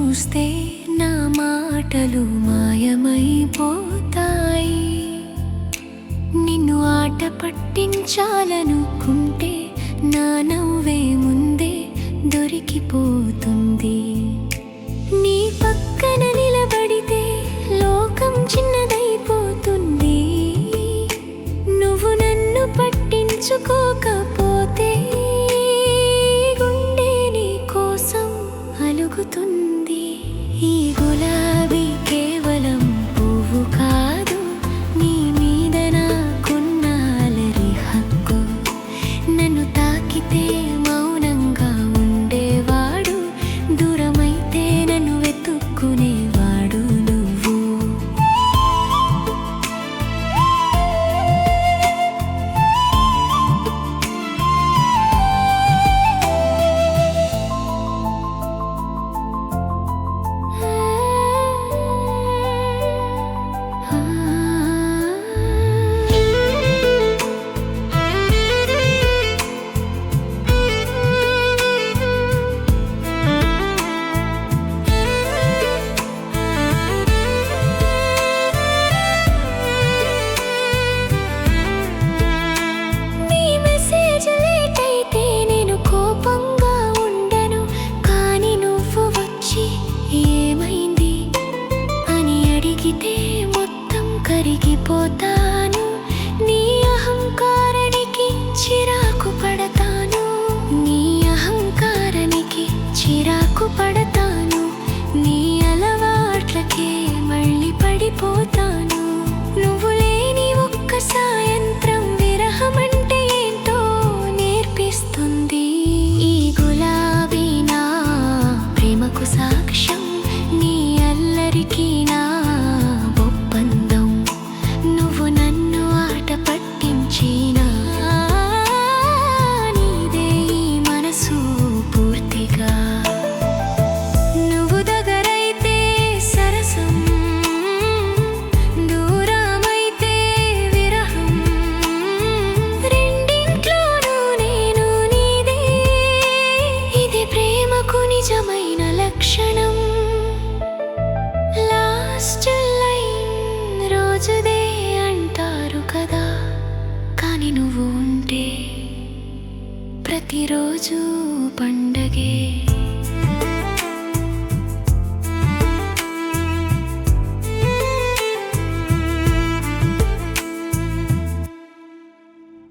చూస్తే నా మాటలు మాయమైపోతాయి. నిన్ను ఆట పట్టించాలనుకుంటే నా నవ్వే ముందే దొరికిపోతుంది. నీ పక్కన నిలబడితే లోకం చిన్నదైపోతుంది. నువ్వు నన్ను పట్టించుకోకపోతే గుండె నీ కోసం అలుగుతుంది. ఈ గులాబీ కేవలం పువ్వు కాదు, నీ మీద నాకున్న అలరి హక్కు. నన్ను తాకితే మౌనంగా ఉండేవాడు, దూరమైతే నన్ను వెతుక్కునేవాడు నువ్వు. కరిగిపోతాను, నీ అహంకారానికి చిరాకు పడతాను. నీ అహంకారానికి చిరాకు పడతాను. నీ అలవాట్లకే మళ్ళీ పడిపోతాను. నువ్వు లేని ఒక్క సాయంత్రం విరహమంటే ఏంటో నేర్పిస్తుంది. ఈ గులాబీ నా ప్రేమకు సాక్ష్యం, నీ అల్లరికి నా నిజమైన లక్షణం. లాస్ట్ లైన్ రోజుదే అంటారు కదా, కానీ నువ్వు ఉంటే ప్రతిరోజు పండుగ.